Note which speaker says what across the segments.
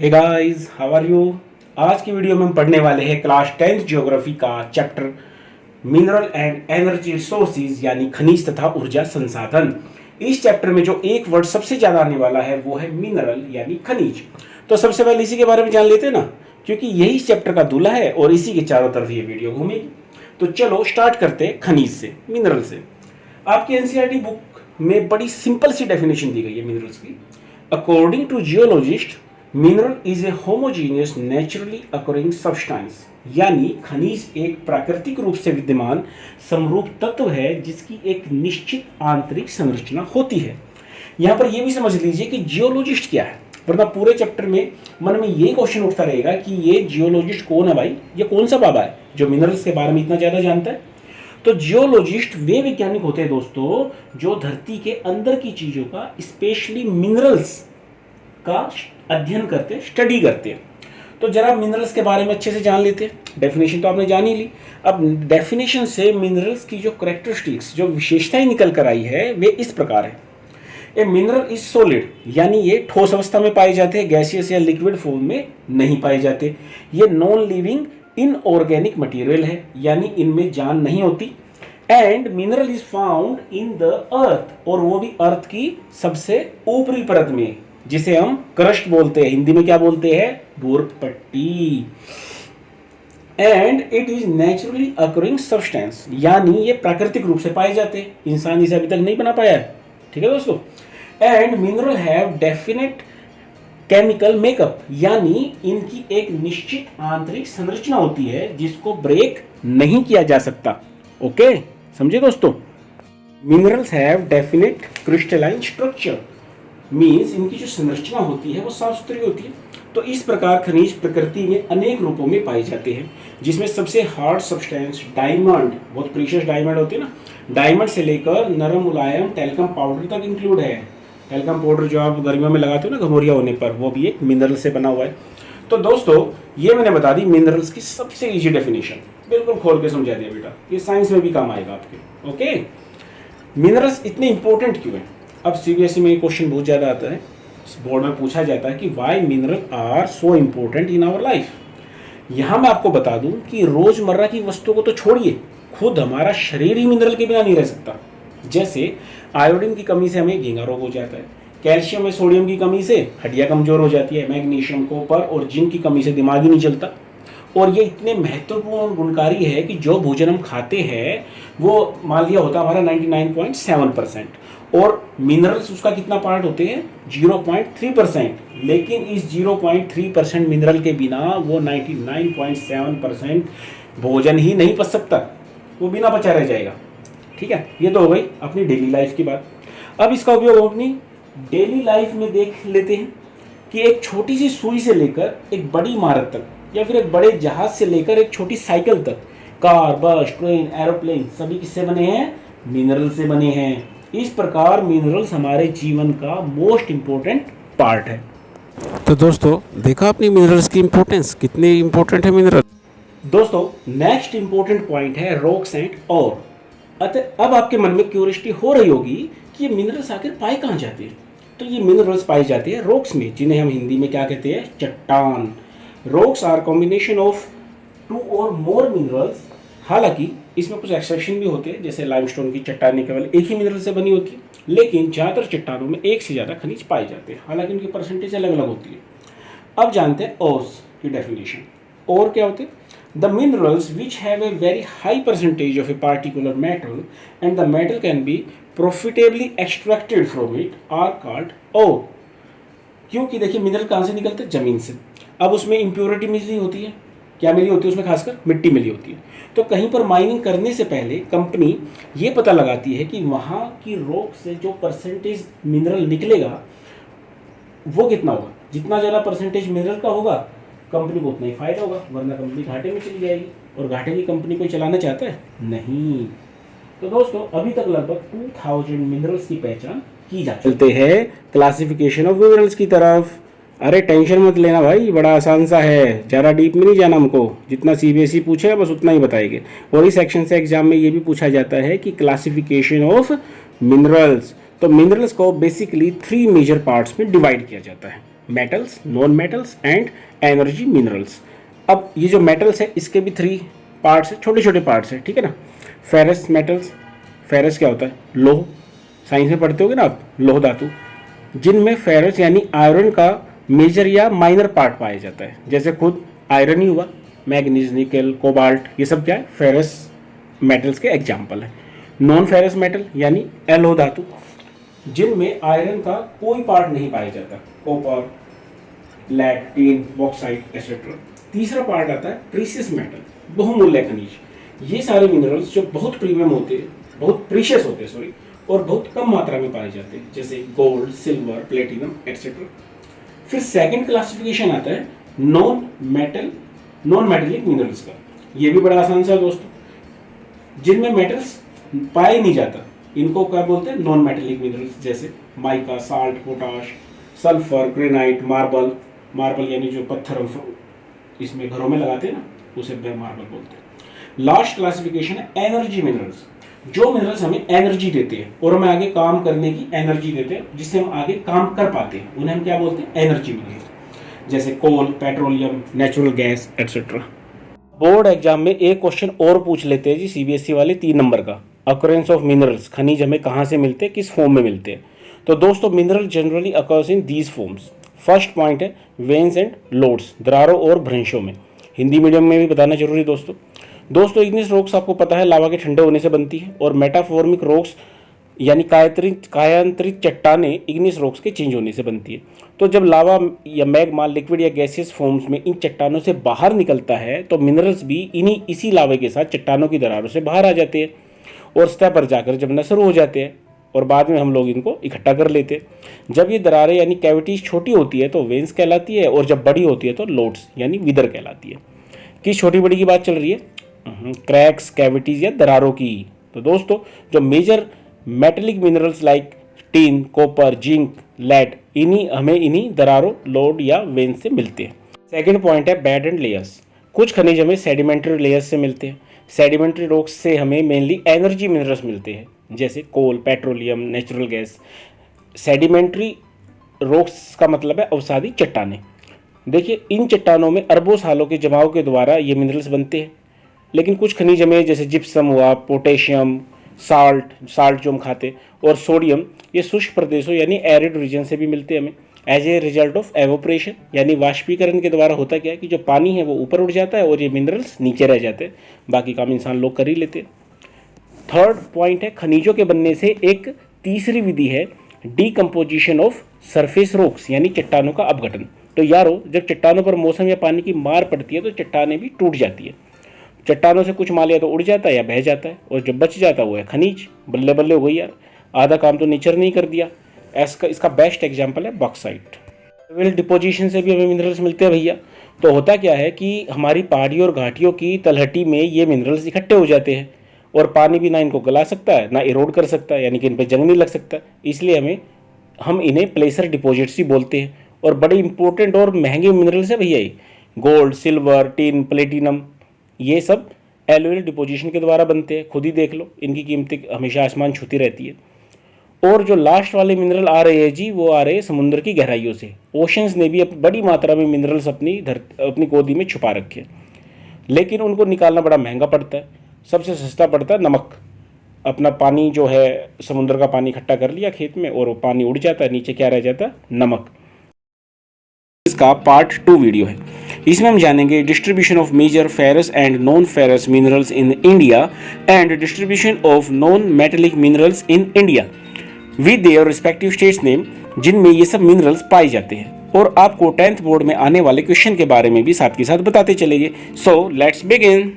Speaker 1: Hey guys, how are you. आज की video में हम पढ़ने वाले हैं क्लास 10th ज्योग्राफी का chapter mineral and energy resources यानी खनिज तथा ऊर्जा संसाधन। इस चैप्टर में जो एक वर्ड सबसे ज्यादा आने वाला है वो है मिनरल यानी खनिज। तो सबसे पहले इसी के बारे में जान लेते हैं ना, क्योंकि यही इस चैप्टर का दूल्हा है और इसी के चारों तरफ ये वीडियो घूमेगी। तो चलो स्टार्ट करते हैं खनिज से, मिनरल से। आपकी एनसीईआरटी बुक में बड़ी सिंपल सी डेफिनेशन दी गई है मिनरल्स की। According to geologist, mineral is a homogeneous naturally occurring substance, यानी खनिज एक प्राकृतिक रूप से विद्यमान समरूप तत्व है जिसकी एक निश्चित आंतरिक संरचना होती है। यहाँ पर यह भी समझ लीजिए कि जियोलॉजिस्ट क्या है, वरना पूरे चैप्टर में मन में ये क्वेश्चन उठता रहेगा कि ये जियोलॉजिस्ट कौन है भाई, ये कौन सा बाबा है जो मिनरल्स के बारे में इतना ज्यादा जानता है। तो जियोलॉजिस्ट वे वैज्ञानिक होते हैं दोस्तों जो धरती के अंदर की चीजों का, स्पेशली मिनरल्स का अध्ययन करते हैं, स्टडी करते हैं। तो जरा मिनरल्स के बारे में अच्छे से जान लेते हैं। डेफिनेशन तो आपने जान ही ली। अब डेफिनेशन से मिनरल्स की जो कैरेक्टरिस्टिक्स, जो विशेषताएं निकल कर आई है वे इस प्रकार है। ए मिनरल इज सॉलिड, यानी ये ठोस अवस्था में पाए जाते हैं, गैसियस या लिक्विड फॉर्म में नहीं पाए जाते। ये नॉन लिविंग इनऑर्गेनिक मटेरियल है, यानी इनमें जान नहीं होती। And mineral is found in the earth, और वो भी अर्थ की सबसे ऊपरी परत में, जिसे हम क्रस्ट बोलते हैं, हिंदी में क्या बोलते हैं, भूर्पट्टी। And it is naturally occurring substance, यानी ये प्राकृतिक रूप से पाए जाते हैं, इंसान इसे अभी तक नहीं बना पाया है। ठीक है दोस्तों। And mineral have definite chemical makeup, यानी इनकी एक निश्चित आंतरिक संरचना होती है जिसको ब्रेक नहीं किया जा सकता। ओके, समझे दोस्तों। Minerals have definite crystalline structure, means इनकी जो संरचना होती है वो साफ सुथरी होती है। तो इस प्रकार खनिज प्रकृति में अनेक रूपों में पाए जाते हैं, जिसमें सबसे हार्ड सब्सटेंस डायमंड, बहुत प्रीशियस डायमंड होते हैं ना, डायमंड से लेकर नरम मुलायम टेल्कम पाउडर तक इंक्लूड है। टेल्कम पाउडर जो आप गर्मियों में लगाते हो ना घमौरिया होने पर, वो भी एक मिनरल से बना हुआ है। तो दोस्तों ये मैंने बता दी मिनरल्स की सबसे ईजी डेफिनेशन, बिल्कुल खोल के समझा दिया बेटा, ये साइंस में भी काम आएगा आपके। ओके, मिनरल्स इतने इंपॉर्टेंट क्यों हैं। अब सीबीएसई में क्वेश्चन बहुत ज़्यादा आता है, बोर्ड में पूछा जाता है कि why mineral are so important in our life. यहाँ मैं आपको बता दूं कि रोजमर्रा की वस्तुओं को तो छोड़िए, खुद हमारा शरीर ही मिनरल के बिना नहीं रह सकता। जैसे आयोडीन की कमी से हमें घेंगा रोग हो जाता है, कैल्शियम और सोडियम की कमी से हड्डियाँ कमजोर हो जाती है, मैग्नीशियम, कॉपर और जिंक की कमी से दिमाग ही नहीं चलता। और ये इतने महत्वपूर्ण गुणकारी है कि जो भोजन हम खाते हैं वो मान लिया होता है हमारा 99.7%, और मिनरल्स उसका कितना पार्ट होते हैं, 0.3%। लेकिन इस 0.3% मिनरल के बिना वो 99.7% भोजन ही नहीं पच सकता, वो बिना पचा रह जाएगा। ठीक है, ये तो हो गई अपनी डेली लाइफ की बात। अब इसका उपयोग हम अपनी डेली लाइफ में देख लेते हैं कि एक छोटी सी सुई से लेकर एक बड़ी इमारत तक, या फिर एक बड़े जहाज से लेकर एक छोटी साइकिल तक, कार, बस, ट्रेन, एरोप्लेन सभी किससे बने हैं, मिनरल से बने हैं। इस प्रकार मिनरल्स हमारे जीवन का मोस्ट इंपॉर्टेंट पार्ट है।
Speaker 2: तो दोस्तों देखा आपने मिनरल्स की इंपॉर्टेंस, कितने इंपॉर्टेंट है मिनरल।
Speaker 1: दोस्तों नेक्स्ट इंपॉर्टेंट पॉइंट है रॉक्स एंड और। अतः अब आपके मन में क्यूरियोसिटी हो रही होगी कि ये मिनरल्स आखिर पाए कहाँ जाते हैं। तो ये मिनरल्स पाए जाते हैं रॉक्स में, जिन्हें हम हिंदी में क्या कहते हैं, चट्टान। रॉक्स आर कॉम्बिनेशन ऑफ 2 और मोर मिनरल्स। हालांकि इसमें कुछ एक्सेप्शन भी होते हैं, जैसे लाइमस्टोन की चट्टानें केवल एक ही मिनरल से बनी होती है, लेकिन ज़्यादातर चट्टानों में एक से ज़्यादा खनिज पाए जाते हैं, हालांकि उनकी परसेंटेज अलग अलग होती है। अब जानते हैं ओर्स की डेफिनेशन। और क्या होते हैं, the minerals which have a very high percentage of a particular metal and the metal can be profitably extracted from it are called ore. क्योंकि देखिए मिनरल कहाँ से निकलते हैं, जमीन से। अब उसमें इम्प्योरिटी मिली होती है, क्या मिली होती है उसमें, खासकर मिट्टी मिली होती है। तो कहीं पर माइनिंग करने से पहले कंपनी ये पता लगाती है कि वहाँ की रॉक से जो परसेंटेज मिनरल निकलेगा वो कितना होगा। जितना ज़्यादा परसेंटेज मिनरल का होगा कंपनी को उतना ही फायदा होगा, वरना कंपनी घाटे में चली जाएगी। और घाटे की कंपनी कोई चलाना चाहता है, नहीं। तो दोस्तों अभी तक लगभग 2000 मिनरल्स की पहचान की जा चलते हैं क्लासिफिकेशन ऑफ मिनरल्स की तरफ। अरे टेंशन मत लेना भाई, बड़ा आसान सा है, ज़्यादा डीप में नहीं जाना हमको। जितना सीबीएसई पूछेगा बस उतना ही बताएंगे। और इस सेक्शन से एग्जाम में ये भी पूछा जाता है कि क्लासिफिकेशन ऑफ मिनरल्स। तो मिनरल्स को बेसिकली 3 मेजर पार्ट्स में डिवाइड किया जाता है। Metals, non metals and energy minerals. अब ये जो मेटल्स है इसके भी 3 पार्ट्स है, छोटे छोटे पार्ट्स है, ठीक है ना। फेरस मेटल्स, फेरस क्या होता है? लोह, साइंस में पढ़ते होगे ना आप, लोह धातु, जिनमें फेरस यानी आयरन का मेजर या माइनर पार्ट पाया जाता है। जैसे खुद आयरन ही हुआ, मैग्नीज, निकल, कोबाल्ट, ये सब क्या है? फेरस मेटल्स के एग्जाम्पल है। नॉन फेरस मेटल यानी अलोह धातु, जिनमें आयरन का कोई पार्ट नहीं पाया जाता, copper, lead, tin, bauxite etcetera. तीसरा पार्ट आता है प्रीशियस मेटल, बहुमूल्य खनिज। ये सारे मिनरल्स जो बहुत प्रीमियम होते हैं, बहुत प्रीशियस होते हैं सॉरी, और बहुत कम मात्रा में पाए जाते हैं, जैसे गोल्ड, सिल्वर, प्लेटिनम एक्सेट्रा। फिर सेकंड क्लासिफिकेशन आता है नॉन मेटेलिक मिनरल्स का। ये भी बड़ा आसान सा दोस्तों, जिनमें मेटल्स पाए नहीं जाता, इनको क्या बोलते हैं? नॉन मेटेलिक मिनरल्स, जैसे mica, salt, potash, sulphur, granite, marble यानी जो पत्थर हम इसमें घरों में लगाते हैं ना, उसे मार्बल बोलते हैं। लास्ट क्लासिफिकेशन है एनर्जी मिनरल्स, जो मिनरल्स हमें एनर्जी देते हैं और हमें आगे काम करने की एनर्जी देते हैं, जिससे हम आगे काम कर पाते हैं, उन्हें हम क्या बोलते हैं? एनर्जी मिनरल्स, जैसे coal, petroleum, natural gas etcetera. Board exam में एक क्वेश्चन और पूछ लेते हैं जी, सीबीएसई वाले 3 नंबर का, अकरेंस ऑफ मिनरल्स, खनिज हमें कहाँ से मिलते हैं, किस फॉर्म में मिलते हैं। तो दोस्तों mineral generally occurs in these forms. First point है वेन्स एंड लोड्स, दरारों और भ्रंशों में। हिंदी मीडियम में भी बताना जरूरी दोस्तों इग्निस रॉक्स आपको पता है लावा के ठंडे होने से बनती है, और मेटाफॉर्मिक रॉक्स यानी कायांतरित चट्टानें इग्निस रॉक्स के चेंज होने से बनती है। तो जब लावा या मैग्मा लिक्विड या गैसियस फॉर्म्स में इन चट्टानों से बाहर निकलता है, तो मिनरल्स भी इसी लावे के साथ चट्टानों की दरारों से बाहर आ जाते हैं और सतह पर जाकर जमना शुरू हो जाते हैं, और बाद में हम लोग इनको इकट्ठा कर लेते हैं। जब ये दरारें यानी कैविटीज छोटी होती है तो वेन्स कहलाती है, और जब बड़ी होती है तो लोड्स यानी विदर कहलाती है। किस छोटी बड़ी की बात चल रही है? क्रैक्स, कैविटीज या दरारों की। तो दोस्तों जो major metallic minerals like tin, copper, zinc, lead, इन्हीं दरारों, लोड या वेन से मिलते हैं। सेकंड पॉइंट है बेड एंड लेयर्स। कुछ खनिज हमें सेडिमेंट्री लेयर्स से मिलते हैं। सेडिमेंट्री रॉक्स से हमें मेनली एनर्जी मिनरल्स मिलते हैं, जैसे coal, petroleum, natural gas. Sedimentary rocks का मतलब है अवसादी चट्टानें। देखिए इन चट्टानों में अरबों सालों के जमाव के द्वारा ये मिनरल्स बनते हैं। लेकिन कुछ खनिज हमें जैसे जिप्सम हुआ, पोटेशियम, साल्ट जो हम खाते, और सोडियम, ये शुष्क प्रदेशों यानी एरिड रीजन से भी मिलते हैं हमें as a result of evaporation, यानी वाष्पीकरण के द्वारा होता क्या है कि जो पानी है वो ऊपर उठ जाता है और ये मिनरल्स नीचे रह जाते हैं। बाकी काम इंसान लोग कर ही लेते हैं। थर्ड पॉइंट है खनिजों के बनने से एक तीसरी विधि है डीकम्पोजिशन ऑफ सरफेस रॉक्स, यानी चट्टानों का अपघटन। तो यारो जब चट्टानों पर मौसम या पानी की मार पड़ती है तो चट्टानें भी टूट जाती है। चट्टानों से कुछ माल या तो उड़ जाता है या बह जाता है, और जो बच जाता है वो है खनिज। बल्ले बल्ले हो गई यार, आधा काम तो नेचर ने ही कर दिया। इसका बेस्ट एग्जाम्पल है बॉक्साइट। वेल डिपोजिशन से भी हमें मिनरल्स मिलते हैं भैया। तो होता क्या है कि हमारी पहाड़ियों और घाटियों की तलहटी में ये मिनरल्स इकट्ठे हो जाते हैं, और पानी भी ना इनको गला सकता है ना इरोड कर सकता है, यानी कि इन पर जंग नहीं लग सकता। इसलिए हम इन्हें प्लेसर डिपॉजिट्स ही बोलते हैं। और बड़े इंपॉर्टेंट और महंगे मिनरल्स है भैया ये। गोल्ड, सिल्वर, टिन, प्लेटिनम, ये सब एलुअल डिपोजिशन के द्वारा बनते हैं। खुद ही देख लो, इनकी कीमतें हमेशा आसमान छूती रहती है। और जो लास्ट वाले मिनरल आ रहे हैं जी, वो आ रहे हैं समुद्र की गहराइयों से। ओशंस ने भी बड़ी मात्रा में मिनरल्स अपनी गोदी में छुपा रखे हैं, लेकिन उनको निकालना बड़ा महंगा पड़ता है। सबसे सस्ता पड़ता है नमक। अपना पानी जो है समुद्र का पानी इकट्ठा कर लिया खेत में, और वो पानी उड़ जाता है, नीचे क्या रह जाता है? नमक। इसका पार्ट 2 वीडियो है, इसमें हम जानेंगे distribution of major ferrous and non ferrous minerals in India and distribution of non metallic minerals in India with their respective states name, जिनमें ये सब मिनरल्स पाए जाते हैं। और आपको 10th बोर्ड में आने वाले क्वेश्चन के बारे में भी साथ के साथ बताते चलेंगे। So let's begin.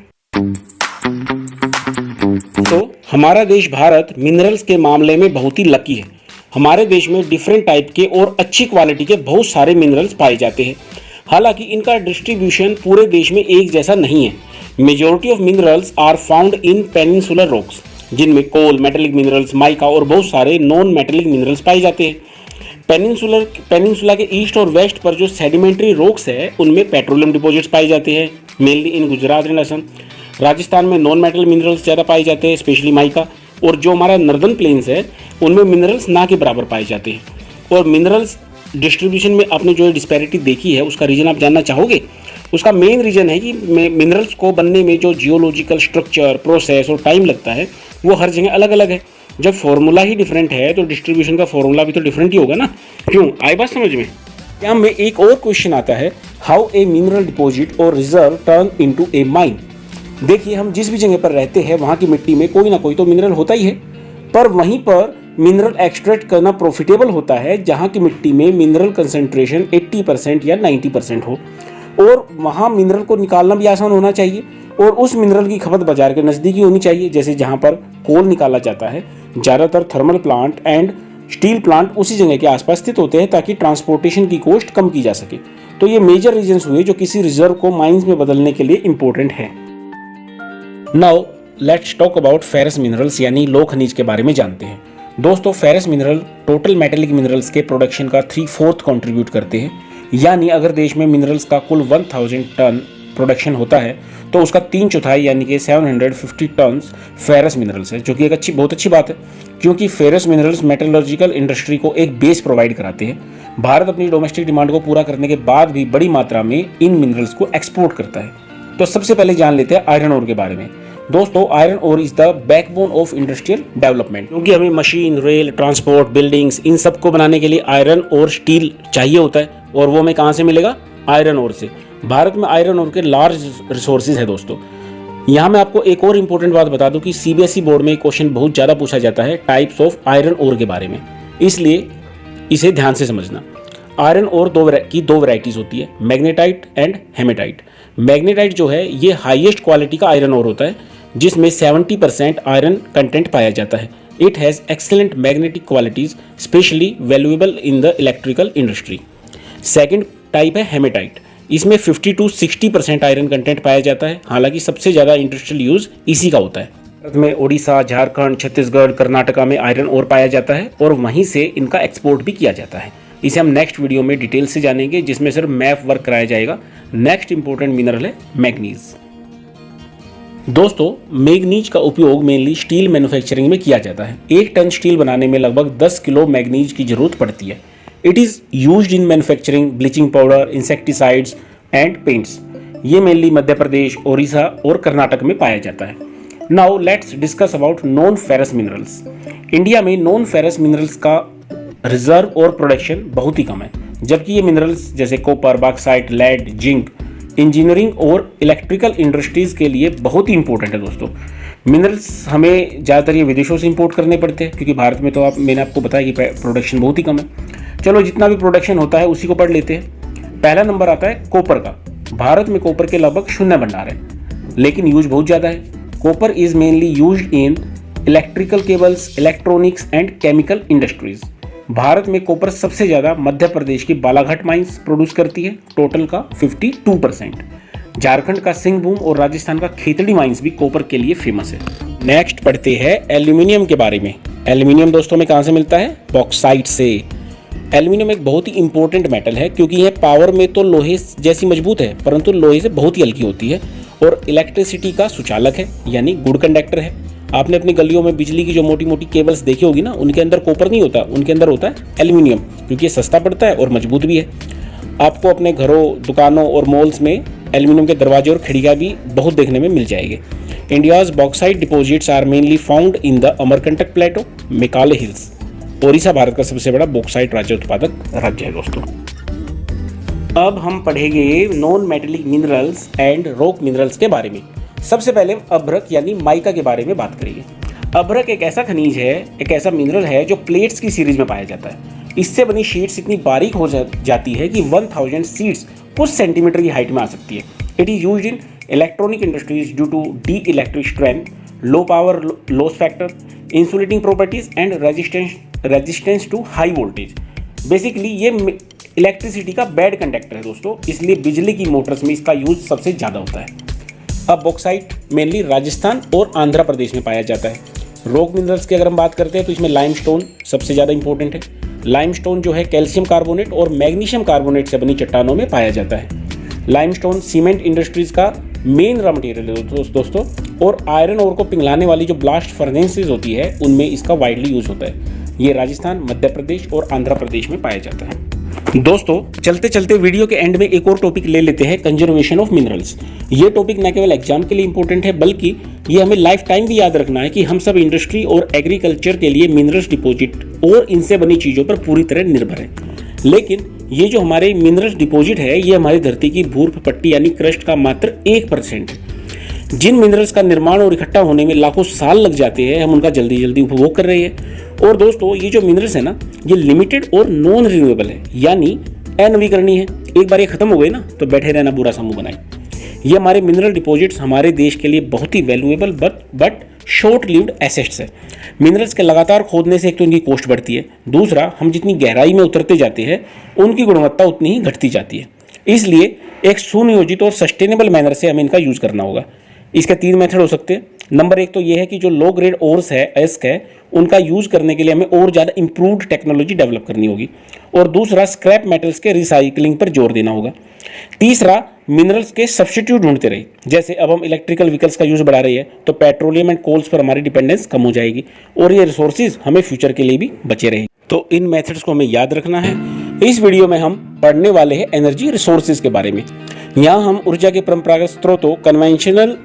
Speaker 1: तो हमारा देश भारत मिनरल्स के मामले में बहुत ही लकी है। हमारे देश में डिफरेंट टाइप के और अच्छी क्वालिटी के बहुत सारे मिनरल्स पाए जाते हैं। हालांकि इनका डिस्ट्रीब्यूशन पूरे देश में एक जैसा नहीं है। Majority of minerals are found in peninsular rocks, जिनमें कोल, मेटेलिक मिनरल्स, माइका और बहुत सारे नॉन मेटेलिक मिनरल्स पाए जाते हैं। पेनिनसुला के ईस्ट और वेस्ट पर जो सेडिमेंट्री रॉक्स है, उनमें पेट्रोलियम डिपॉजिट्स पाए जाते हैं, mainly in Gujarat and Assam. Rajasthan में नॉन मेटल मिनरल्स ज़्यादा पाए जाते हैं, स्पेशली माइका। और जो हमारा नर्दर्न प्लेन्स है, उनमें मिनरल्स ना के बराबर पाए जाते हैं। और मिनरल्स डिस्ट्रीब्यूशन में आपने जो डिस्पैरिटी देखी है उसका रीज़न आप जानना चाहोगे? उसका मेन रीज़न है कि मिनरल्स को बनने में जो जियोलॉजिकल स्ट्रक्चर, प्रोसेस और टाइम लगता है वो हर जगह अलग अलग है। जब फॉर्मूला ही डिफरेंट है तो डिस्ट्रीब्यूशन का फॉर्मूला भी तो डिफरेंट ही होगा ना। क्यों? आई बात समझ में? यहाँ में एक और क्वेश्चन आता है, हाउ ए मिनरल डिपॉजिट और रिजर्व टर्न इनटू ए माइन। देखिए, हम जिस भी जगह पर रहते हैं वहाँ की मिट्टी में कोई ना कोई तो मिनरल होता ही है, पर वहीं पर मिनरल एक्सट्रैक्ट करना प्रॉफिटेबल होता है जहाँ की मिट्टी में मिनरल कंसंट्रेशन 80% या 90% हो, और वहाँ मिनरल को निकालना भी आसान होना चाहिए, और उस मिनरल की खपत बाजार के नज़दीक ही होनी चाहिए। जैसे जहाँ पर कोल निकाला जाता है, ज़्यादातर thermal plant and steel plant उसी जगह के आसपास स्थित होते हैं ताकि ट्रांसपोर्टेशन की कॉस्ट कम की जा सके। तो ये मेजर रीजंस हुए जो किसी रिजर्व को माइंस में बदलने के लिए इंपॉर्टेंट है। Now let's talk about ferrous minerals यानी लौह खनिज के बारे में जानते हैं। दोस्तों, ferrous mineral total metallic minerals के प्रोडक्शन का 3/4 कंट्रीब्यूट करते हैं। यानी अगर देश में मिनरल्स का कुल 1000 टन प्रोडक्शन होता है तो उसका 3/4 यानी कि 750 टन फेरस मिनरल्स है, जो कि एक बहुत अच्छी बात है, क्योंकि फेरस मिनरल्स मेटलर्जिकल इंडस्ट्री को एक बेस प्रोवाइड कराते हैं। भारत अपनी डोमेस्टिक डिमांड को पूरा करने के बाद भी बड़ी मात्रा में इन मिनरल्स को एक्सपोर्ट करता है। तो सबसे पहले जान लेते हैं आयरन ओर के बारे में। दोस्तों, iron ore is the backbone of industrial development, क्योंकि हमें मशीन, रेल, ट्रांसपोर्ट, बिल्डिंग्स, इन सब को बनाने के लिए आयरन और स्टील चाहिए होता है, और वो हमें कहाँ से मिलेगा? आयरन ओर से। भारत में आयरन ओर के लार्ज रिसोर्सेज है दोस्तों। यहाँ मैं आपको एक और इम्पोर्टेंट बात बता दूं कि सीबीएसई बोर्ड में क्वेश्चन बहुत ज़्यादा पूछा जाता है टाइप्स ऑफ आयरन ओर के बारे में, इसलिए इसे ध्यान से समझना। आयरन ओर दो वैरायटीज़ होती है, मैग्नेटाइट एंड हेमेटाइट। मैग्नेटाइट जो है ये हाईएस्ट क्वालिटी का आयरन ओर होता है, जिसमें 70% आयरन कंटेंट पाया जाता है। It has excellent magnetic qualities, specially valuable in the electrical industry. Second type है हेमेटाइट। इसमें 50 to 60% आयरन कंटेंट पाया जाता है, हालांकि सबसे ज़्यादा इंडस्ट्रियल यूज़ इसी का होता है। भारत में ओडिशा, झारखंड, छत्तीसगढ़, कर्नाटका में आयरन ओर पाया जाता है और वहीं से इनका एक्सपोर्ट भी किया जाता है। इसे हम नेक्स्ट वीडियो में डिटेल से जानेंगे, जिसमें सिर्फ मैप वर्क कराया जाएगा। नेक्स्ट इंपॉर्टेंट मिनरल है मैग्नीज। दोस्तों, मैग्नीज का उपयोग मेनली स्टील मैन्युफैक्चरिंग में किया जाता है। 1 टन स्टील बनाने में लगभग 10 किलो मैग्नीज की जरूरत पड़ती है। It is used in manufacturing bleaching powder, insecticides and paints. ये मेनली मध्य प्रदेश, ओडिशा और कर्नाटक में पाया जाता है। Now let's discuss about non ferrous minerals. India में नॉन फेरस मिनरल्स का रिजर्व और प्रोडक्शन बहुत ही कम है, जबकि ये मिनरल्स जैसे copper, bauxite, lead, zinc engineering और इलेक्ट्रिकल इंडस्ट्रीज़ के लिए बहुत ही इंपॉर्टेंट है। दोस्तों, मिनरल्स हमें ज़्यादातर ये विदेशों से इंपोर्ट करने पड़ते हैं, क्योंकि भारत में तो मैंने आपको बताया कि प्रोडक्शन बहुत ही कम है। चलो, जितना भी प्रोडक्शन होता है उसी को पढ़ लेते हैं। पहला नंबर आता है कॉपर का। भारत में कॉपर के लगभग 0 भंडार है, लेकिन यूज बहुत ज़्यादा है। Copper is mainly used in electrical cables, electronics and chemical industries. Bharat में कॉपर सबसे ज़्यादा मध्य प्रदेश की बालाघाट माइंस प्रोड्यूस करती है, टोटल का 52%। झारखंड का सिंहभूम और राजस्थान का खेतड़ी माइंस भी कॉपर के लिए फेमस है। नेक्स्ट पढ़ते हैं एल्यूमिनियम के बारे में। एल्यूमिनियम दोस्तों में कहाँ से मिलता है? बॉक्साइट से। एल्यूमिनियम एक बहुत ही इंपॉर्टेंट मेटल है, क्योंकि यह पावर में तो लोहे जैसी मजबूत है, परंतु लोहे से बहुत ही हल्की होती है, और इलेक्ट्रिसिटी का सुचालक है, यानी गुड कंडक्टर है। आपने अपनी गलियों में बिजली की जो मोटी मोटी केबल्स देखी होगी ना, उनके अंदर कॉपर नहीं होता, उनके अंदर होता है एल्यूमिनियम, क्योंकि ये सस्ता पड़ता है और मजबूत भी है। आपको अपने घरों, दुकानों और मॉल्स में एल्यूमिनियम के दरवाजे और खिड़कियाँ भी बहुत देखने में मिल जाएंगे। India's bauxite deposits are mainly found in the Amarkantak plateau, Maikal hills. Odisha Bharat का सबसे बड़ा बॉक्साइट राज्य उत्पादक राज्य है। दोस्तों, अब हम पढ़ेंगे non metallic minerals and rock minerals के बारे में। सबसे पहले अभ्रक यानी माइका के बारे में बात करेंगे। अभ्रक एक ऐसा खनिज है, एक ऐसा मिनरल है जो प्लेट्स की सीरीज में पाया जाता है। इससे बनी शीट्स इतनी बारीक हो जाती है कि 1000 शीट्स कुछ सेंटीमीटर की हाइट में आ सकती है। It is used in electronic industries due to dielectric strength, low power loss factor, insulating properties and resistance to high voltage. Basically ये इलेक्ट्रिसिटी का बैड कंडक्टर है दोस्तों, इसलिए बिजली की मोटर्स में इसका यूज सबसे ज़्यादा होता है। अब बॉक्साइट मेनली राजस्थान और आंध्र प्रदेश में पाया जाता है। रॉक मिनरल्स की अगर हम बात करते हैं तो इसमें लाइमस्टोन सबसे ज़्यादा इंपॉर्टेंट है। लाइमस्टोन जो है कैल्शियम कार्बोनेट और मैग्नीशियम कार्बोनेट से बनी चट्टानों में पाया जाता है। लाइमस्टोन सीमेंट इंडस्ट्रीज का मेन रॉ मटेरियल है दोस्तों, और आयरन ओर को पिघलाने वाली जो ब्लास्ट फर्नेसेस होती है उनमें इसका वाइडली यूज होता है। ये राजस्थान, मध्य प्रदेश और आंध्र प्रदेश में पाया जाता है। दोस्तों चलते चलते वीडियो के एंड में एक और टॉपिक ले लेते हैं, कंजर्वेशन ऑफ मिनरल्स। ये टॉपिक न केवल एग्जाम के लिए इंपॉर्टेंट है बल्कि ये हमें लाइफ टाइम भी याद रखना है कि हम सब इंडस्ट्री और एग्रीकल्चर के लिए मिनरल्स डिपॉजिट और इनसे बनी चीज़ों पर पूरी तरह निर्भर है। लेकिन ये जो हमारे मिनरल्स डिपॉजिट है ये हमारी धरती की भूर्भ पट्टी यानी क्रस्ट का मात्र 1% है। जिन मिनरल्स का निर्माण और इकट्ठा होने में लाखों साल लग जाते हैं, हम उनका जल्दी जल्दी उपभोग कर रहे हैं। और दोस्तों ये जो मिनरल्स है ना, ये लिमिटेड और नॉन रिन्यूएबल है, यानी अनवीकरणीय है। एक बार ये खत्म हो गए ना तो बैठे रहना बुरा समूह बनाए। ये हमारे मिनरल डिपॉजिट्स हमारे देश के लिए बहुत ही valuable but short lived assets है। मिनरल्स के लगातार खोदने से एक तो इनकी कॉस्ट बढ़ती है, दूसरा हम जितनी गहराई में उतरते जाते हैं उनकी गुणवत्ता उतनी ही घटती जाती है। इसलिए एक सुनियोजित और सस्टेनेबल मैनर से हमें इनका यूज़ करना होगा। इसके 3 मेथड हो सकते हैं। नंबर 1 तो ये है कि जो लो ग्रेड ओर्स है एस्क है उनका यूज़ करने के लिए हमें और ज़्यादा इंप्रूव्ड टेक्नोलॉजी डेवलप करनी होगी, और दूसरा स्क्रैप मेटल्स के रिसाइकलिंग पर जोर देना होगा। तीसरा मिनरल्स के सब्स्टिट्यूट ढूंढते रहे, जैसे अब हम इलेक्ट्रिकल व्हीकल्स का यूज़ बढ़ा रही है तो पेट्रोलियम एंड कोल्स पर हमारी डिपेंडेंस कम हो जाएगी और ये रिसोर्सेज हमें फ्यूचर के लिए भी बचे रहेंगे। तो इन मेथड्स को हमें याद रखना है। इस वीडियो में हम पढ़ने वाले हैं एनर्जी रिसोर्सेज के बारे में। यहाँ हम ऊर्जा के परंपरागत स्रोतों conventional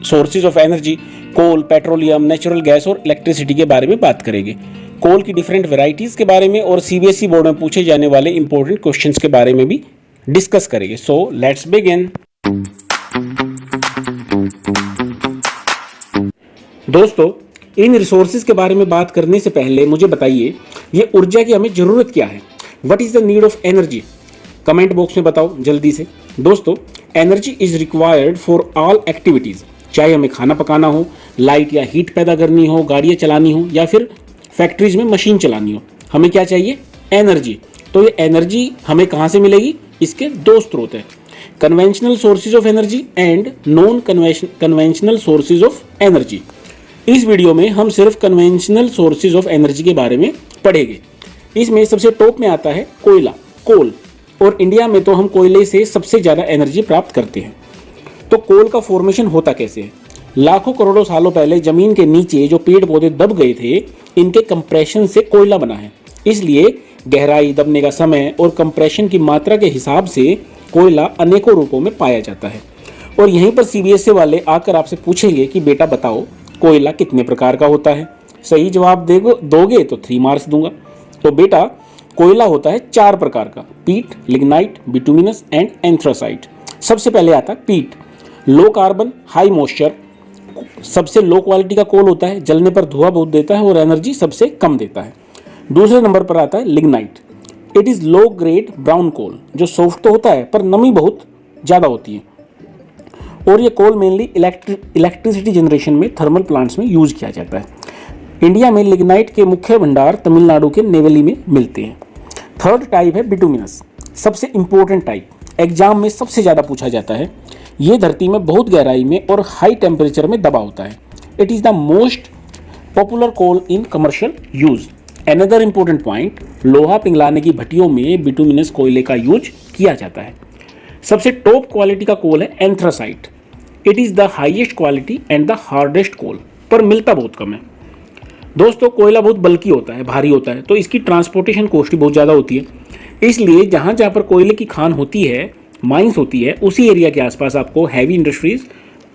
Speaker 1: sources of energy, coal, petroleum, natural gas और इलेक्ट्रिसिटी के बारे में बात करेंगे। कोल की डिफरेंट वेराइटीज़ के बारे में और सीबीएसई बोर्ड में पूछे जाने वाले इंपॉर्टेंट क्वेश्चंस के बारे में भी डिस्कस करेंगे। So let's begin. दोस्तों इन रिसोर्सेज के बारे में बात करने से पहले मुझे बताइए ये ऊर्जा की हमें ज़रूरत क्या है। What is the need of energy? Comment box में बताओ जल्दी से। दोस्तों energy is required for all activities, चाहे हमें खाना पकाना हो, लाइट या हीट पैदा करनी हो, गाड़ियाँ चलानी हो या फिर फैक्ट्रीज में मशीन चलानी हो, हमें क्या चाहिए? एनर्जी। तो ये एनर्जी हमें कहाँ से मिलेगी? इसके 2 स्रोत हैं, conventional sources of energy and non conventional sources of energy. इस वीडियो में हम सिर्फ कन्वेंशनल सोर्सेज ऑफ एनर्जी के बारे में पढ़ेंगे। इसमें सबसे टॉप में आता है कोयला, कोल, और इंडिया में तो हम कोयले से सबसे ज़्यादा एनर्जी प्राप्त करते हैं। तो कोल का फॉर्मेशन होता कैसे है? लाखों करोड़ों सालों पहले ज़मीन के नीचे जो पेड़ पौधे दब गए थे, इनके कंप्रेशन से कोयला बना है। इसलिए गहराई, दबने का समय और कंप्रेशन की मात्रा के हिसाब से कोयला अनेकों रूपों में पाया जाता है। और यहीं पर सीबीएसई वाले आकर आपसे पूछेंगे कि बेटा बताओ कोयला कितने प्रकार का होता है। सही जवाब दोगे तो 3 मार्क्स दूंगा। तो बेटा कोयला होता है 4 प्रकार का, पीट, लिग्नाइट, बिटुमिनस एंड एंथ्रासाइट। सबसे पहले आता है पीट, लो कार्बन, हाई मॉइस्चर, सबसे लो क्वालिटी का कोल होता है, जलने पर धुआं बहुत देता है और एनर्जी सबसे कम देता है। दूसरे नंबर पर आता है lignite. It is low grade brown coal, जो सॉफ्ट तो होता है पर नमी बहुत ज़्यादा होती है, और ये कोल मेनली इलेक्ट्रिसिटी जनरेशन में थर्मल प्लांट्स में यूज किया जाता है। इंडिया में लिग्नाइट के मुख्य भंडार तमिलनाडु के नेवेली में मिलते हैं। थर्ड टाइप है बिटुमिनस, सबसे इंपॉर्टेंट टाइप, एग्जाम में सबसे ज़्यादा पूछा जाता है। ये धरती में बहुत गहराई में और हाई टेम्परेचर में दबा होता है। It is the most popular coal in commercial use. Another important point, लोहा पिघलाने की भट्टियों में बिटुमिनस कोयले का यूज किया जाता है। सबसे टॉप क्वालिटी का कोल है anthracite. It is the highest quality and the hardest coal, पर मिलता बहुत कम है। दोस्तों कोयला बहुत बल्की होता है, भारी होता है, तो इसकी ट्रांसपोर्टेशन कॉस्ट भी बहुत ज़्यादा होती है। इसलिए जहाँ जहाँ पर कोयले की खान होती है, माइंस होती है, उसी एरिया के आसपास आपको heavy industries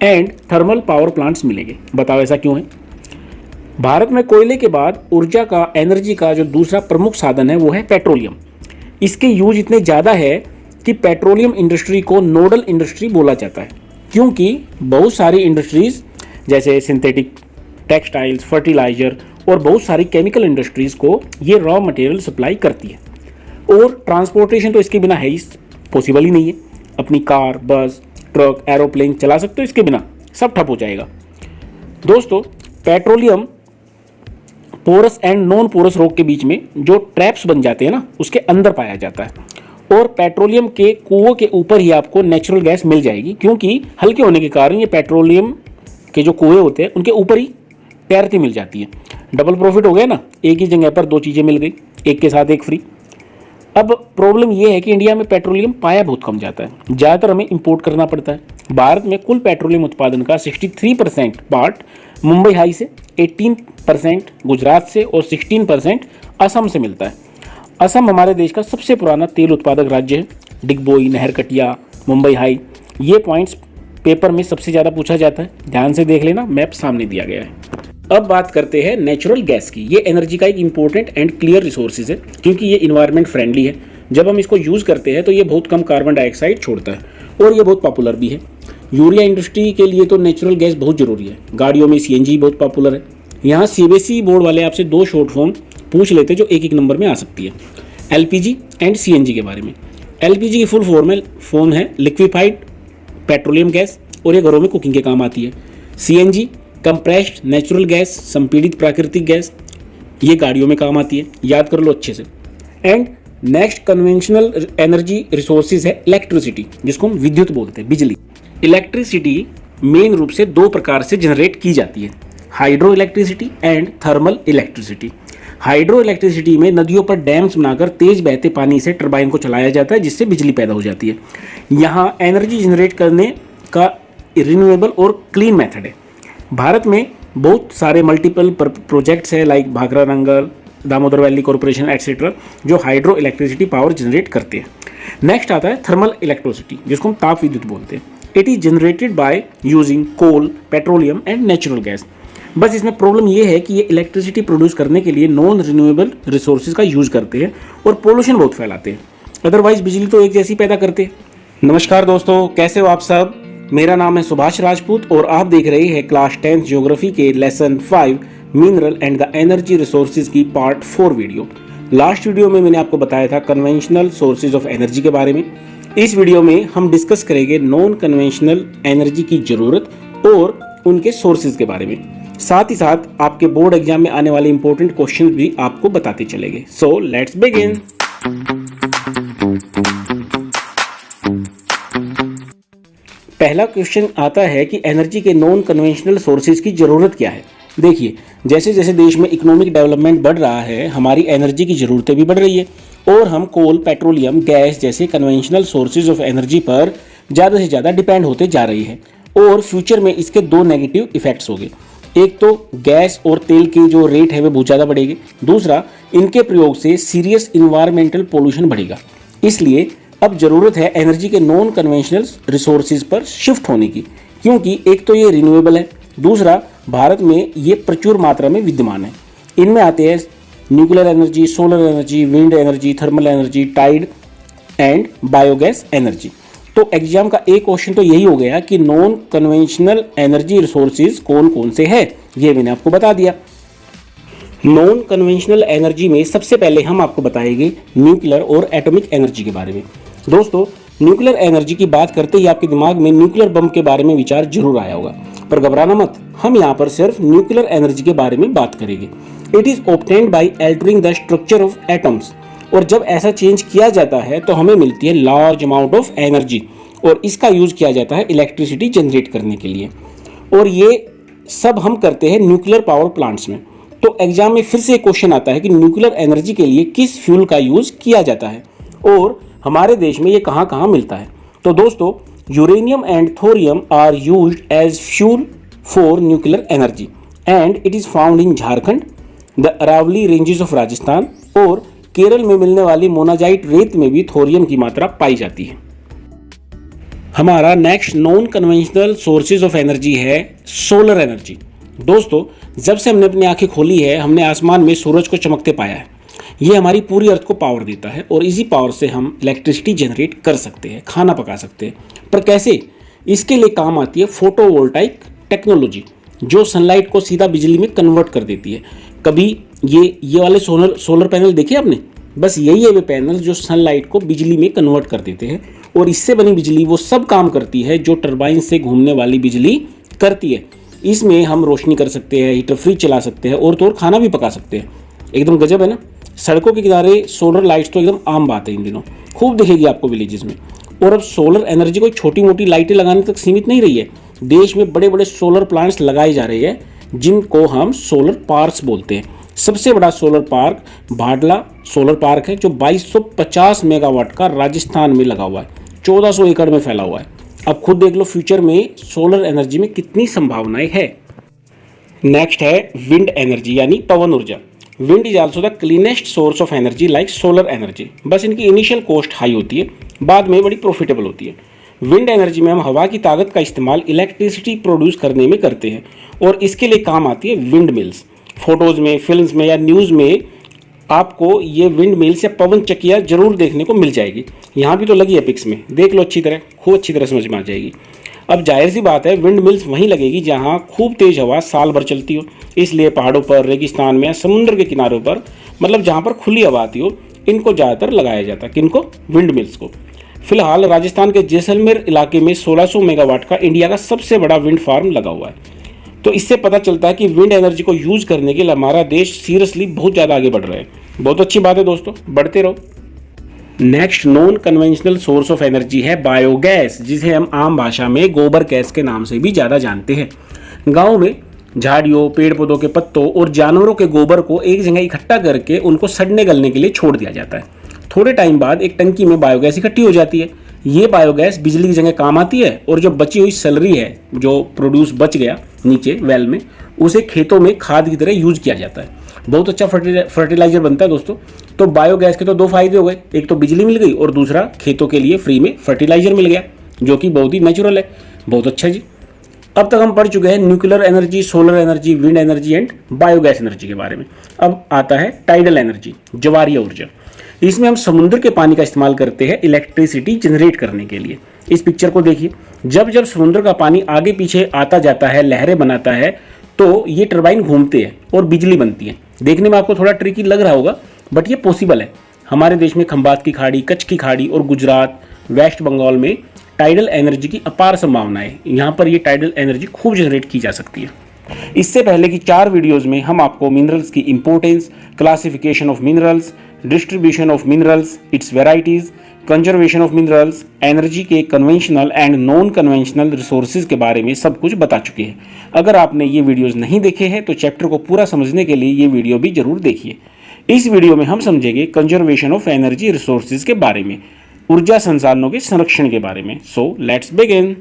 Speaker 1: and thermal power plants मिलेंगे। बताओ ऐसा क्यों है? भारत में कोयले के बाद ऊर्जा का, एनर्जी का जो दूसरा प्रमुख साधन है वो है पेट्रोलियम। इसके यूज इतने ज़्यादा है कि पेट्रोलियम इंडस्ट्री को नोडल इंडस्ट्री बोला जाता है, क्योंकि बहुत सारी इंडस्ट्रीज जैसे सिंथेटिक, टेक्सटाइल्स, फर्टिलाइजर और बहुत सारी केमिकल इंडस्ट्रीज़ को ये रॉ मटेरियल सप्लाई करती है। और ट्रांसपोर्टेशन तो इसके बिना है ही पॉसिबल ही नहीं है। अपनी कार, बस, ट्रक, एरोप्लेन चला सकते हो, इसके बिना सब ठप हो जाएगा। दोस्तों petroleum porous and non porous rock के बीच में जो ट्रैप्स बन जाते हैं ना, उसके अंदर पाया जाता है। और पेट्रोलियम के कुओं के ऊपर ही आपको नेचुरल गैस मिल जाएगी, क्योंकि हल्के होने के कारण ये पेट्रोलियम के जो कुएँ होते हैं उनके ऊपर ही तैरती मिल जाती है। डबल प्रॉफिट हो गया ना, एक ही जगह पर 2 चीज़ें मिल गई, एक के साथ एक फ्री। अब प्रॉब्लम यह है कि इंडिया में पेट्रोलियम पाया बहुत कम जाता है, ज़्यादातर हमें इंपोर्ट करना पड़ता है। भारत में कुल पेट्रोलियम उत्पादन का 63% पार्ट मुंबई हाई से, 18% गुजरात से और 16% असम से मिलता है। असम हमारे देश का सबसे पुराना तेल उत्पादक राज्य है। डिगबोई, नहरकटिया, मुंबई हाई, ये पॉइंट्स पेपर में सबसे ज़्यादा पूछा जाता है। ध्यान से देख लेना, मैप सामने दिया गया है। अब बात करते हैं नेचुरल गैस की। ये एनर्जी का एक इंपॉर्टेंट एंड क्लियर रिसोर्सेज है, क्योंकि ये इन्वायरमेंट फ्रेंडली है। जब हम इसको यूज़ करते हैं तो ये बहुत कम कार्बन डाइऑक्साइड छोड़ता है और ये बहुत पॉपुलर भी है। यूरिया इंडस्ट्री के लिए तो नेचुरल गैस बहुत ज़रूरी है। गाड़ियों में सीएनजी बहुत पॉपुलर है। यहाँ सीबीएसई बोर्ड वाले आपसे 2 शॉर्ट फॉर्म पूछ लेते हैं जो एक नंबर में आ सकती है। एलपीजी एंड सीएनजी के बारे में। एलपीजी की फुल फॉर्म है लिक्विफाइड पेट्रोलियम गैस, और ये घरों में कुकिंग के काम आती है। सीएनजी कंप्रेस्ड नेचुरल गैस, संपीड़ित प्राकृतिक गैस, ये गाड़ियों में काम आती है। याद कर लो अच्छे से। And next conventional energy resources है इलेक्ट्रिसिटी, जिसको हम विद्युत बोलते हैं, बिजली। इलेक्ट्रिसिटी मेन रूप से 2 प्रकार से जनरेट की जाती है, hydro electricity and thermal electricity. Hydro electricity में नदियों पर डैम्स बनाकर तेज बहते पानी से टरबाइन को चलाया जाता है, जिससे बिजली पैदा हो जाती है। यहाँ एनर्जी जनरेट करने का रिन्यूएबल और क्लीन मेथड है। भारत में बहुत सारे मल्टीपल प्रोजेक्ट्स है, like Bhakra Nangal, Damodar valley corporation etcetera, जो हाइड्रो इलेक्ट्रिसिटी पावर जनरेट करते हैं। नेक्स्ट आता है थर्मल इलेक्ट्रिसिटी, जिसको हम ताप विद्युत बोलते हैं। It is generated by using coal, petroleum and natural gas. बस इसमें प्रॉब्लम ये है कि ये इलेक्ट्रिसिटी प्रोड्यूस करने के लिए नॉन रिन्यूएबल रिसोर्सेज का यूज करते हैं और पोल्यूशन बहुत फैलाते हैं। अदरवाइज बिजली तो एक जैसी पैदा करते हैं। नमस्कार दोस्तों, कैसे हो आप सब। मेरा नाम है सुभाष राजपूत और आप देख रहे हैं क्लास 10th ज्योग्राफी के lesson 5 mineral and the energy resources की पार्ट 4 वीडियो। लास्ट वीडियो में मैंने आपको बताया था कन्वेंशनल सोर्सेज ऑफ एनर्जी के बारे में। इस वीडियो में हम डिस्कस करेंगे नॉन कन्वेंशनल एनर्जी की ज़रूरत और उनके सोर्सेज के बारे में। साथ ही साथ आपके बोर्ड एग्जाम में आने वाले इंपॉर्टेंट क्वेश्चन भी आपको बताते चलेंगे। So let's begin. पहला क्वेश्चन आता है कि एनर्जी के नॉन कन्वेंशनल सोर्सेज की ज़रूरत क्या है। देखिए, जैसे जैसे देश में इकोनॉमिक डेवलपमेंट बढ़ रहा है, हमारी एनर्जी की ज़रूरतें भी बढ़ रही है और हम कोल, पेट्रोलियम, गैस जैसे कन्वेंशनल सोर्सेज ऑफ एनर्जी पर ज़्यादा से ज़्यादा डिपेंड होते जा रही है। और फ्यूचर में इसके 2 नेगेटिव इफेक्ट्स होंगे। एक तो गैस और तेल की जो रेट है वो बहुत ज़्यादा बढ़ेगी। दूसरा, इनके प्रयोग से सीरियस इन्वायरमेंटल पोल्यूशन बढ़ेगा। इसलिए अब ज़रूरत है एनर्जी के नॉन कन्वेंशनल रिसोर्सेज पर शिफ्ट होने की, क्योंकि एक तो ये रिन्यूएबल है, दूसरा भारत में ये प्रचुर मात्रा में विद्यमान है। इनमें आते हैं nuclear energy, solar energy, wind energy, thermal energy, tide and biogas energy. तो एग्जाम का एक क्वेश्चन तो यही हो गया कि नॉन कन्वेंशनल एनर्जी रिसोर्सेज कौन कौन से हैं, ये मैंने आपको बता दिया। नॉन कन्वेंशनल एनर्जी में सबसे पहले हम आपको बताएंगे न्यूक्लियर और एटॉमिक एनर्जी के बारे में। दोस्तों, न्यूक्लियर एनर्जी की बात करते ही आपके दिमाग में न्यूक्लियर बम के बारे में विचार जरूर आया होगा, पर घबराना मत, हम यहाँ पर सिर्फ न्यूक्लियर एनर्जी के बारे में बात करेंगे। It is obtained by altering the structure of atoms, और जब ऐसा चेंज किया जाता है तो हमें मिलती है लार्ज अमाउंट ऑफ एनर्जी, और इसका यूज किया जाता है इलेक्ट्रिसिटी जनरेट करने के लिए। और ये सब हम करते हैं न्यूक्लियर पावर प्लांट्स में। तो एग्जाम में फिर से एक क्वेश्चन आता है कि न्यूक्लियर एनर्जी के लिए किस फ्यूल का यूज किया जाता है और हमारे देश में ये कहाँ कहाँ मिलता है। तो दोस्तों, uranium and thorium are used as fuel for nuclear energy and it is found in Jharkhand, the Aravalli ranges of Rajasthan, और केरल में मिलने वाली मोनाजाइट रेत में भी थोरियम की मात्रा पाई जाती है। हमारा next non conventional sources of energy है सोलर एनर्जी। दोस्तों, जब से हमने अपनी आंखें खोली है, हमने आसमान में सूरज को चमकते पाया है। ये हमारी पूरी अर्थ को पावर देता है और इसी पावर से हम इलेक्ट्रिसिटी जनरेट कर सकते हैं, खाना पका सकते हैं। पर कैसे? इसके लिए काम आती है फोटोवोल्टाइक टेक्नोलॉजी, जो सनलाइट को सीधा बिजली में कन्वर्ट कर देती है। कभी ये वाले सोलर पैनल देखे आपने? बस यही है वे पैनल जो सनलाइट को बिजली में कन्वर्ट कर देते हैं, और इससे बनी बिजली वो सब काम करती है जो टरबाइन से घूमने वाली बिजली करती है। इसमें हम रोशनी कर सकते हैं, हीटर फ्रिज चला सकते हैं और तो और खाना भी पका सकते हैं। एकदम गजब है ना। सड़कों के किनारे सोलर लाइट्स तो एकदम आम बात है, इन दिनों खूब दिखेगी आपको विलेजेस में। और अब सोलर एनर्जी कोई छोटी मोटी लाइटें लगाने तक सीमित नहीं रही है। देश में बड़े बड़े सोलर प्लांट्स लगाए जा रहे हैं, जिनको हम सोलर पार्क्स बोलते हैं। सबसे बड़ा सोलर पार्क भाडला सोलर पार्क है, जो 2250 मेगावाट का राजस्थान में लगा हुआ है, 1400 एकड़ में फैला हुआ है। अब खुद देख लो फ्यूचर में सोलर एनर्जी में कितनी संभावनाएं है। नेक्स्ट है विंड एनर्जी यानी पवन ऊर्जा। Wind is also the cleanest source of energy like solar energy. बस इनकी इनिशियल कॉस्ट हाई होती है, बाद में बड़ी प्रॉफिटेबल होती है। विंड एनर्जी में हम हवा की ताकत का इस्तेमाल इलेक्ट्रिसिटी प्रोड्यूस करने में करते हैं और इसके लिए काम आती है विंड मिल्स। फोटोज़ में, फिल्म्स में या न्यूज़ में आपको ये विंड मिल्स या पवन चक्कियाँ जरूर देखने को मिल जाएगी। यहाँ भी तो लगी है पिक्स में, देख लो अच्छी तरह, खूब अच्छी तरह समझ में आ जाएगी। अब जाहिर सी बात है, विंड मिल्स वहीं लगेगी जहाँ खूब तेज़ हवा साल भर चलती हो। इसलिए पहाड़ों पर, रेगिस्तान में या समुद्र के किनारों पर, मतलब जहाँ पर खुली हवा आती हो, इनको ज़्यादातर लगाया जाता है। किनको? विंड मिल्स को। फिलहाल राजस्थान के जैसलमेर इलाके में 1600 मेगावाट का इंडिया का सबसे बड़ा विंड फार्म लगा हुआ है। तो इससे पता चलता है कि विंड एनर्जी को यूज़ करने के लिए हमारा देश सीरियसली बहुत ज़्यादा आगे बढ़ रहा है। बहुत अच्छी बात है दोस्तों, बढ़ते रहो। Next non conventional source of energy है बायोगैस, जिसे हम आम भाषा में गोबर गैस के नाम से भी ज़्यादा जानते हैं। गाँव में झाड़ियों, पेड़ पौधों के पत्तों और जानवरों के गोबर को एक जगह इकट्ठा करके उनको सड़ने गलने के लिए छोड़ दिया जाता है। थोड़े टाइम बाद एक टंकी में बायोगैस इकट्ठी हो जाती है। ये बायोगैस बिजली की जगह काम आती है और जो बची हुई सैलरी है, जो प्रोड्यूस बच गया नीचे वेल में, उसे खेतों में खाद की तरह यूज किया जाता है। बहुत अच्छा फर्टिलाइजर बनता है दोस्तों। तो बायोगैस के तो दो फायदे हो गए, एक तो बिजली मिल गई और दूसरा खेतों के लिए फ्री में फर्टिलाइजर मिल गया, जो कि बहुत ही नेचुरल है। बहुत अच्छा जी। अब तक हम पढ़ चुके हैं nuclear energy, solar energy, wind energy and biogas energy के बारे में। अब आता है टाइडल एनर्जी, ज्वारीय ऊर्जा। इसमें हम समुद्र के पानी का इस्तेमाल करते हैं इलेक्ट्रिसिटी जनरेट करने के लिए। इस पिक्चर को देखिए, जब जब समुद्र का पानी आगे पीछे आता जाता है, लहरें बनाता है, तो ये टरबाइन घूमते हैं और बिजली बनती है। देखने में आपको थोड़ा ट्रिकी लग रहा होगा, बट ये पॉसिबल है। हमारे देश में खंबात की खाड़ी, कच्छ की खाड़ी और गुजरात, वेस्ट बंगाल में टाइडल एनर्जी की अपार संभावना है। यहाँ पर ये टाइडल एनर्जी खूब जनरेट की जा सकती है। इससे पहले की 4 वीडियोज़ में हम आपको मिनरल्स की importance, classification of minerals, distribution of minerals, its varieties, conservation of minerals, energy के conventional and non conventional resources के बारे में सब कुछ बता चुके हैं। अगर आपने ये वीडियोस नहीं देखे हैं तो चैप्टर को पूरा समझने के लिए ये वीडियो भी जरूर देखिए। इस वीडियो में हम समझेंगे कंजर्वेशन ऑफ एनर्जी रिसोर्सेज के बारे में, ऊर्जा संसाधनों के संरक्षण के बारे में। So let's begin.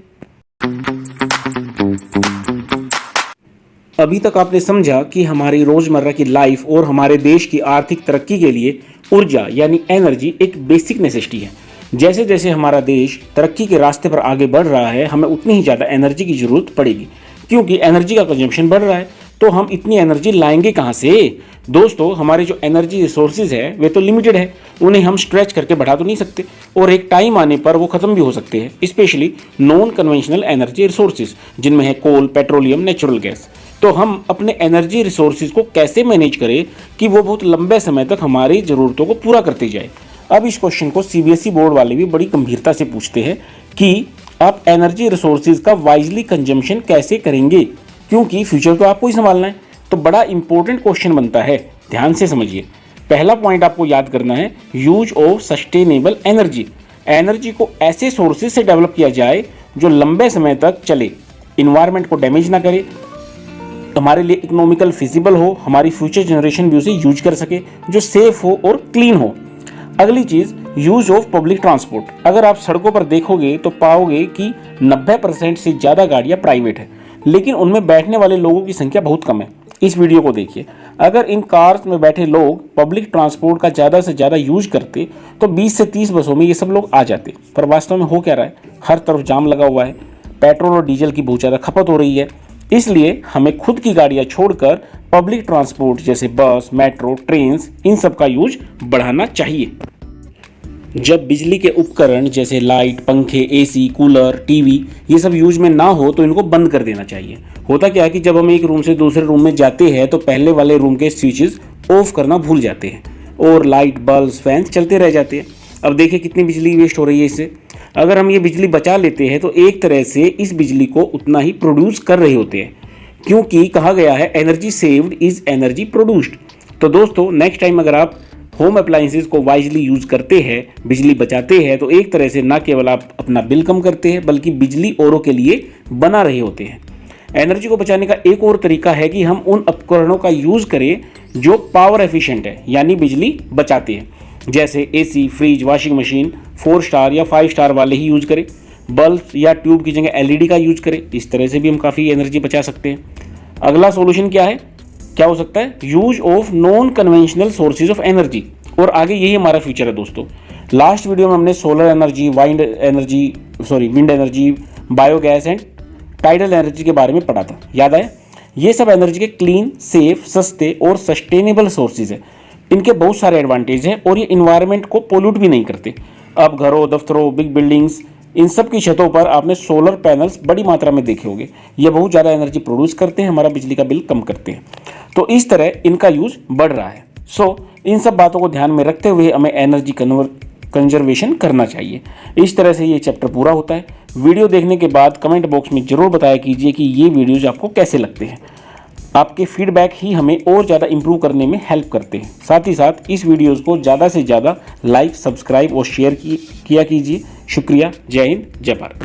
Speaker 1: अभी तक आपने समझा कि हमारी रोजमर्रा की लाइफ और हमारे देश की आर्थिक तरक्की के लिए ऊर्जा यानी एनर्जी एक बेसिक नेसेसिटी है। जैसे जैसे हमारा देश तरक्की के रास्ते पर आगे बढ़ रहा है, हमें उतनी ही ज़्यादा एनर्जी की ज़रूरत पड़ेगी, क्योंकि एनर्जी का कंजम्पशन बढ़ रहा है। तो हम इतनी एनर्जी लाएंगे कहाँ से? दोस्तों, हमारे जो एनर्जी रिसोर्सेज है वे तो लिमिटेड है, उन्हें हम स्ट्रेच करके बढ़ा तो नहीं सकते और एक टाइम आने पर वो ख़त्म भी हो सकते हैं। Specially non conventional energy resources, जिनमें है कोल, पेट्रोलियम, नेचुरल गैस। तो हम अपने एनर्जी रिसोर्सेज को कैसे मैनेज करें कि वो बहुत लंबे समय तक हमारी ज़रूरतों को पूरा करते जाए। अब इस क्वेश्चन को सीबीएसई बोर्ड वाले भी बड़ी गंभीरता से पूछते हैं कि आप एनर्जी रिसोर्सेज का वाइजली कंजम्पशन कैसे करेंगे, क्योंकि फ्यूचर तो आपको ही संभालना है। तो बड़ा इंपॉर्टेंट क्वेश्चन बनता है, ध्यान से समझिए। पहला पॉइंट आपको याद करना है, use of sustainable energy. Energy को ऐसे सोर्सेज से डेवलप किया जाए जो लंबे समय तक चले, इन्वायरमेंट को डैमेज ना करे, हमारे लिए इकोनॉमिकल फिजिबल हो, हमारी फ्यूचर जनरेशन भी उसे यूज कर सके, जो सेफ हो और क्लीन हो। अगली चीज़, यूज ऑफ पब्लिक ट्रांसपोर्ट। अगर आप सड़कों पर देखोगे तो पाओगे कि 90% से ज़्यादा गाड़ियाँ प्राइवेट है, लेकिन उनमें बैठने वाले लोगों की संख्या बहुत कम है। इस वीडियो को देखिए, अगर इन कार्स में बैठे लोग पब्लिक ट्रांसपोर्ट का ज़्यादा से ज़्यादा यूज करते तो 20 से 30 बसों में ये सब लोग आ जाते। पर वास्तव में हो क्या रहा है, हर तरफ जाम लगा हुआ है, पेट्रोल और डीजल की बहुत ज़्यादा खपत हो रही है। इसलिए हमें खुद की गाड़ियाँ छोड़कर पब्लिक ट्रांसपोर्ट जैसे बस, मेट्रो, ट्रेन्स, इन सब का यूज बढ़ाना चाहिए। जब बिजली के उपकरण जैसे लाइट, पंखे, एसी, कूलर, टीवी ये सब यूज में ना हो तो इनको बंद कर देना चाहिए। होता क्या है कि जब हम एक रूम से दूसरे रूम में जाते हैं तो पहले वाले रूम के स्विचेस ऑफ करना भूल जाते हैं और लाइट, बल्ब, फैंस चलते रह जाते हैं। अब देखिए कितनी बिजली वेस्ट हो रही है इससे। अगर हम ये बिजली बचा लेते हैं तो एक तरह से इस बिजली को उतना ही प्रोड्यूस कर रहे होते हैं, क्योंकि कहा गया है energy saved is energy produced. तो दोस्तों, नेक्स्ट टाइम अगर आप होम अप्लाइंसेस को वाइजली यूज करते हैं, बिजली बचाते हैं, तो एक तरह से ना केवल आप अपना बिल कम करते हैं बल्कि बिजली औरों के लिए बना रहे होते हैं। एनर्जी को बचाने का एक और तरीका है कि हम उन उपकरणों का यूज करें जो पावर एफिशिएंट है, यानी बिजली बचाते हैं। जैसे AC, fridge, washing machine 4 star या 5 स्टार वाले ही यूज करें। बल्ब या ट्यूब की जगह एलईडी का यूज करें। इस तरह से भी हम काफ़ी एनर्जी बचा सकते हैं। अगला सॉल्यूशन क्या है? क्या हो सकता है, use of non conventional sources of energy. और आगे यही हमारा फ्यूचर है दोस्तों। लास्ट वीडियो में हमने solar energy, wind energy, biogas and tidal energy के बारे में पढ़ा था, याद आया। ये सब एनर्जी के क्लीन, सेफ, सस्ते और सस्टेनेबल सोर्सेज है। इनके बहुत सारे एडवांटेज हैं और ये इन्वायरमेंट को पोल्यूट भी नहीं करते। अब घरों, दफ्तरों, बिग बिल्डिंग्स, इन सब की छतों पर आपने सोलर पैनल्स बड़ी मात्रा में देखे होंगे। ये बहुत ज़्यादा एनर्जी प्रोड्यूस करते हैं, हमारा बिजली का बिल कम करते हैं। तो इस तरह इनका यूज बढ़ रहा है। सो इन सब बातों को ध्यान में रखते हुए हमें एनर्जी कंजर्वेशन करना चाहिए। इस तरह से ये चैप्टर पूरा होता है। वीडियो देखने के बाद कमेंट बॉक्स में ज़रूर बताया कीजिए कि ये वीडियोज़ आपको कैसे लगते हैं। आपके फीडबैक ही हमें और ज़्यादा इंप्रूव करने में हेल्प करते हैं। साथ ही साथ इस वीडियोज़ को ज़्यादा से ज़्यादा लाइक, सब्सक्राइब और शेयर किया कीजिए। शुक्रिया। जय हिंद, जय भारत।